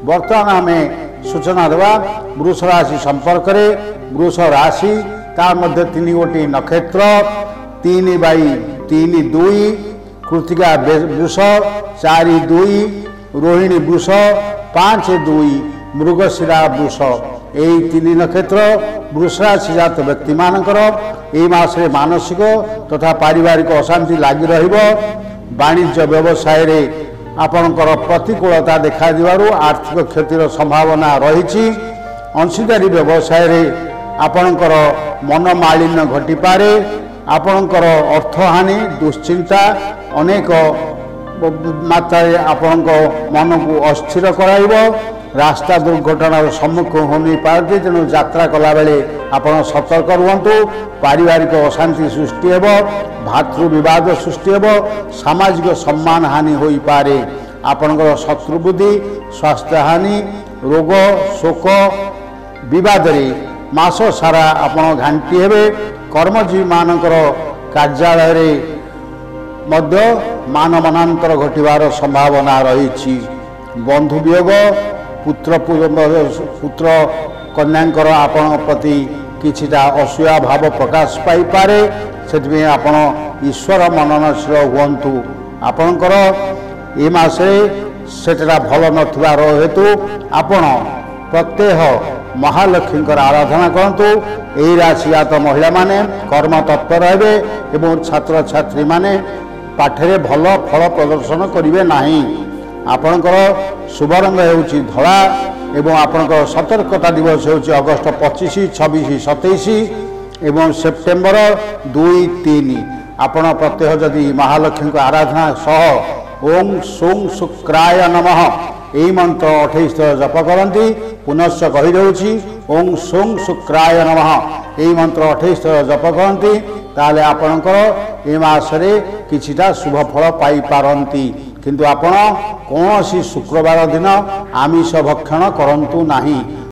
बर्तमान आम सूचना देवा वृष राशि संपर्क में। वृष राशि तार मध्य 3 गोटी नक्षत्र 3/3 कृतिका वृष 4/2 रोहिणी वृष 5/2 मृगशिरा वृष यही 3 नक्षत्र वृष राशि जात व्यक्ति मानकर यही मासरे मानसिक तथा पारिवारिक अशांति लगी रहिबो। वाणिज्य व्यवसाय रे आपणकर प्रतिकूलता देखा दिवारु आर्थिक क्षतिर संभावना रही। अंशीदारी व्यवसाय रे आपणकर मनमालिन्य घटी पारे। आपणकर अर्थहानि दुश्चिंता अनेक मात्रा आपण मन को अस्थिर कराइबो। रास्ता दुर्घटनार सम्मुखीन होनी पारती तेणु यात्रा कला बेले आपण सतर्क रुहतु। पारिवारिक अशांति सृष्टि हेब, भातृ विवाद सृष्टि हेब, सामाजिक सम्मान हानि होई पारे। आपणकर शत्रुबुद्धि स्वास्थ्य हानि रोग शोक विवाद मास सारा आपण घांटी हेबे। कर्मजीवी मानकर कार्यालय रे मध्य मानमनांतर घटिबार संभावना रही। बंधु वियोग पुत्र कन्यांकर आपण प्रति किछिटा असूया भाव प्रकाश पाई पारे। से आपण ईश्वर मननशील हुंतु। आपणकर ए मासे सेटा भल नथिबार हेतु आपण प्रत्येह महालक्ष्मी आराधना करंतु। यही राशि जात महिला माने कर्म तत्पर हेबे एवं छात्र छात्री माने पाठरे भल फल प्रदर्शन करिवे नाही। आपणकर शुभ रंग हेउची धला एवं आपणकर सतर्कता दिवस हेउची अगस्त 25, 26, 27 एवं सेप्टेम्बर 2, 3। आपण प्रत्येह जदि महालक्ष्मी आराधना सह ओं सों शुक्राय नमः यही मंत्र 28 थर जप करती। पुनश्च कही दूची ओं सों शुक्राय नमः यही मंत्र 28 थर जप करती ताले आपणकर ए मासरे किछिटा शुभ फल पाई पारंती। किंतु आपण कौन शुक्रवार दिन आमिष भक्षण करंतु नाही।